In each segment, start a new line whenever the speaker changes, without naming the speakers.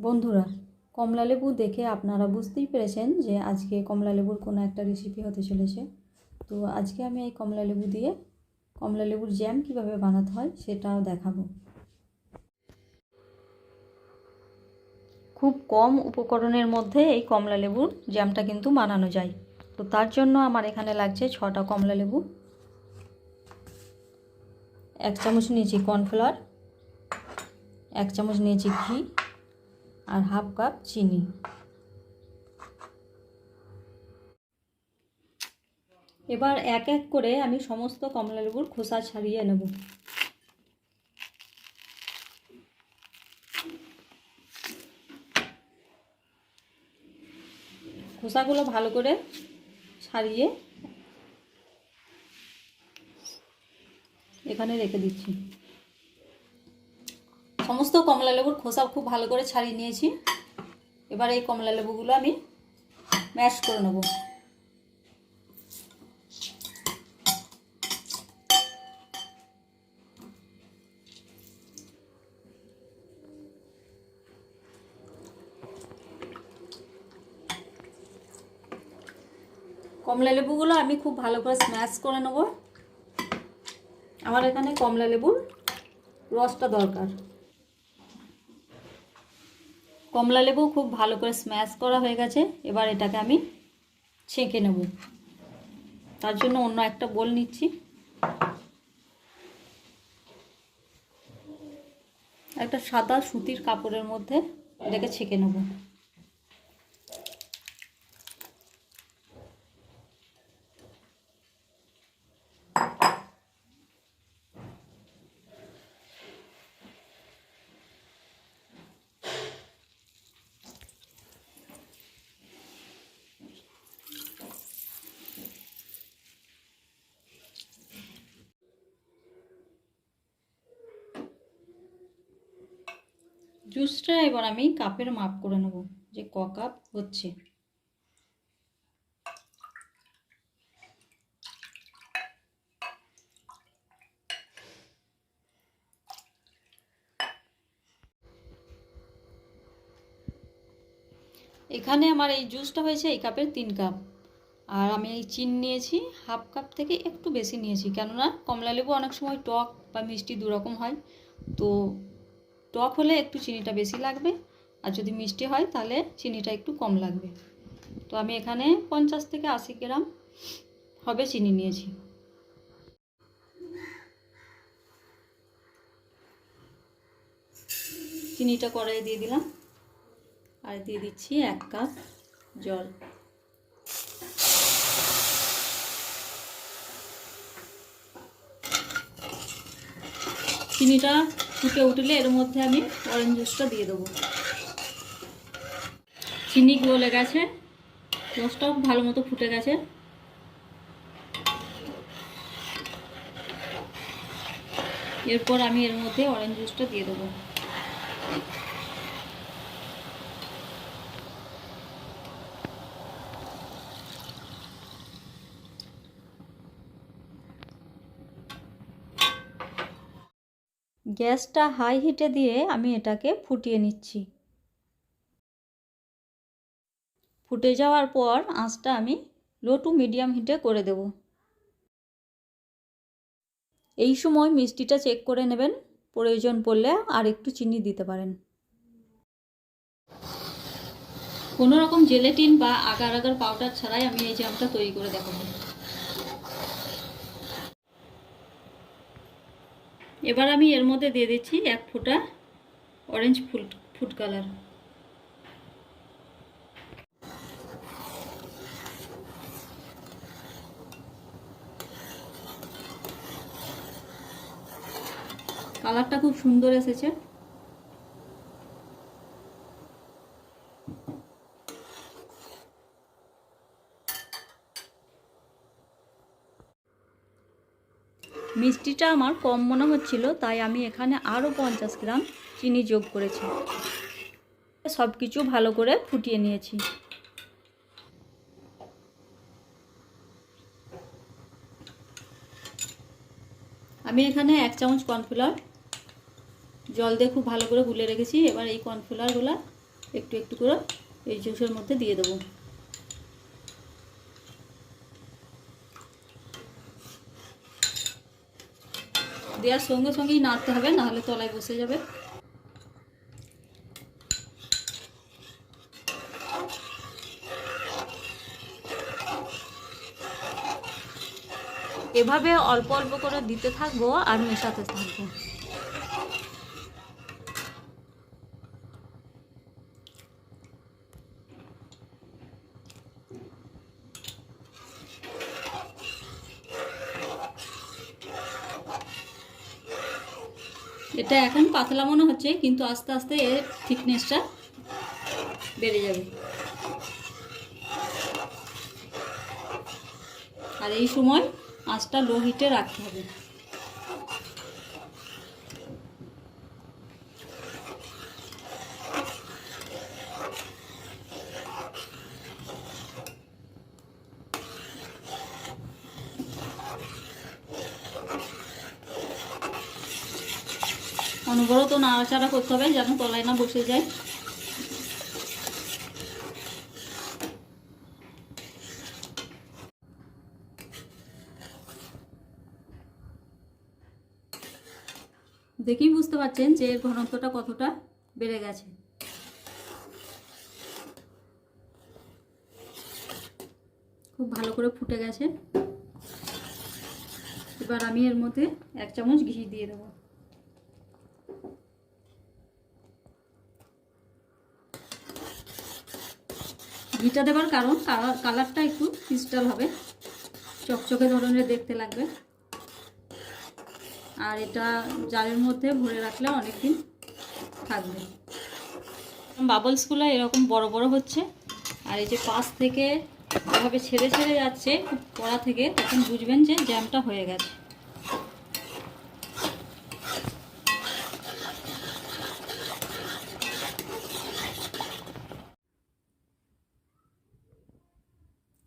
বন্ধুরা, কমলা লেবু দেখে আপনারা বুঝতেই পেরেছেন যে আজকে কমলা লেবুর কোনো একটা রেসিপি হতে চলেছে। তো আজকে আমি এই কমলা লেবু দিয়ে কমলা লেবুর জ্যাম কিভাবে বানাতে হয় সেটাও দেখাবো। খুব কম উপকরণের মধ্যে এই কমলা লেবুর জ্যামটা কিন্তু বানানো যায়। তো তার জন্য আমার এখানে লাগছে 6টা কমলা লেবু, 1 চামচ নিয়েছি কর্নফ্লাওয়ার, 1 চামচ নিয়েছি ঘি আর হাফ কাপ চিনি। এবার এক এক করে আমি সমস্ত কমলা লেবুর খোসা ছাড়িয়ে নেব। খোসাগুলো ভালো করে ছাড়িয়ে এখানে রেখে দিচ্ছি। সমস্ত কমলা লেবুর খোসা খুব ভালো করে ছাড়িয়ে নিয়েছি। এবার এই কমলা লেবুগুলো আমি ম্যাশ করে নেব। কমলা লেবুগুলো আমি খুব ভালো করে স্ম্যাশ করে নেব। আমার এখানে কমলা লেবুর রসটা দরকার। কমলা লেবু খুব ভালো করে স্ম্যাশ করা হয়ে গেছে। এবার এটাকে আমি ছেঁকে নেব। তার জন্য অন্য একটা বোল নিচ্ছি। একটা সাদা সুতির কাপড়ের মধ্যে এটাকে ছেঁকে নেব। জুসটা এবার আমি কাপের মাপ করে নেব যে ক কাপ হচ্ছে। এখানে আমার এই জুসটা হয়েছে এই কাপের 3 কাপ। আর আমি এই চিনি নিয়েছি হাফ কাপ থেকে একটু বেশি নিয়েছি, কেননা কমলা লেবু অনেক সময় টক বা মিষ্টি দুরকম হয়। তো টক হলে একটু চিনিটা বেশি লাগবে, আর যদি মিষ্টি হয় তাহলে চিনিটা একটু কম লাগবে। তো আমি এখানে 50 থেকে 80 গ্রাম হবে চিনি নিয়েছি। চিনিটা কড়াইয়ে দিয়ে দিলাম আর দিয়ে দিচ্ছি 1 কাপ জল। চিনিটা ফুটে উঠলে এর মধ্যে আমি অরেঞ্জ জুসটা দিয়ে দেবো। চিনি গলে গেছে, রসটাও ভালো মতো ফুটে গেছে। এরপর আমি এর মধ্যে অরেঞ্জ জুসটা দিয়ে দেবো। গ্যাসটা হাই হিটে দিয়ে আমি এটাকে ফুটিয়ে নিচ্ছি। ফুটে যাওয়ার পর আঁচটা আমি লো টু মিডিয়াম হিটে করে দেব। এই সময় মিষ্টিটা চেক করে নেবেন, প্রয়োজন পড়লে আর একটু চিনি দিতে পারেন। কোনো রকম জেলেটিন বা আগার আগার পাউডার ছাড়াই আমি এই জ্যামটা তৈরি করে দেখাবো। এবার আমি এর মধ্যে দিয়ে দিচ্ছি 1 ফোঁটা অরেঞ্জ ফুড কালার। কালারটা খুব সুন্দর এসেছে। মিষ্টিটা আমার কম মনে হচ্ছিল, তাই আমি এখানে আরও 50 গ্রাম চিনি যোগ করেছি। সব কিছু ভালো করে ফুটিয়ে নিয়েছি। আমি এখানে 1 চামচ কর্নফ্লাওয়ার জল দিয়ে খুব ভালো করে গুলে রেখেছি। এবার এই কর্নফ্লাওয়ারগুলো একটু একটু করে এই জুসের মধ্যে দিয়ে দেবো। দেওয়ার সঙ্গে সঙ্গেই নাড়তে হবে, নাহলে তলায় বসে যাবে। এভাবে অল্প অল্প করে দিতে থাকবো আর মেশাতে থাকবো। এটা এখন পাতলা মনে হচ্ছে, কিন্তু আস্তে আস্তে এর থিকনেসটা বেড়ে যাবে। আর এই সময় আঁচটা লো হিটে রাখতে হবে। অনবরত নাড়াচাড়া করতে হবে যেন তলায় না বসে যায়। দেখেই বুঝতে পারছেন যে এর ঘনত্বটা কতটা বেড়ে গেছে। খুব ভালো করে ফুটে গেছে। এবার আমি এর মধ্যে 1 চামচ ঘি দিয়ে দেবো। ঘিটা দেওয়ার কারণ কালারটা একটু ক্রিস্টাল হবে, চকচকে ধরনের দেখতে লাগবে। আর এটা জারের মধ্যে ভরে রাখলে অনেক দিন থাকবে। বাবলসগুলো এরকম বড় বড় হচ্ছে, আর এই যে পাশ থেকে এভাবে ছেড়ে ছেড়ে যাচ্ছে খুব কড়া থেকে, তখন বুঝবেন যে জ্যামটা হয়ে গেছে।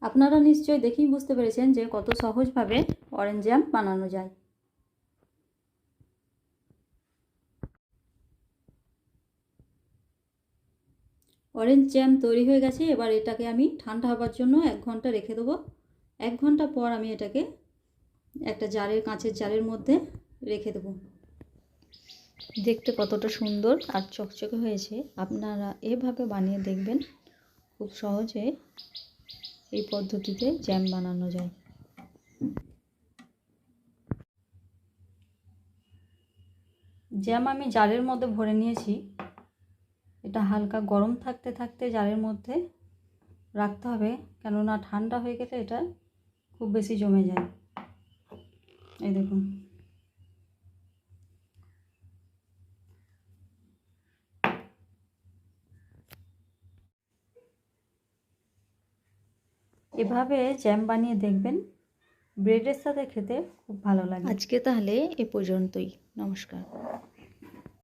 আপনারা নিশ্চয়ই দেখেই বুঝতে পেরেছেন যে কত সহজভাবে অরেঞ্জ জ্যাম বানানো যায়। অরেঞ্জ জ্যাম তৈরি হয়ে গেছে। এবার এটাকে আমি ঠান্ডা হবার জন্য 1 ঘন্টা রেখে দেবো। 1 ঘন্টা পর আমি এটাকে একটা জারের, কাঁচের জারের মধ্যে রেখে দেবো। দেখতে কতটা সুন্দর আর চকচকে হয়েছে। আপনারা এভাবে বানিয়ে দেখবেন, খুব সহজে এই পদ্ধতিতে জ্যাম বানানো যায়। জ্যাম আমি জারের মধ্যে ভরে নিয়েছি। এটা হালকা গরম থাকতে থাকতে জারের মধ্যে রাখতে হবে, কেননা ঠান্ডা হয়ে গেলে এটা খুব বেশি জমে যায়। এই দেখুন, এভাবে জ্যাম বানিয়ে দেখবেন, ব্রেডের সাথে খেতে খুব ভালো লাগে। আজকে তাহলে এ পর্যন্তই। নমস্কার।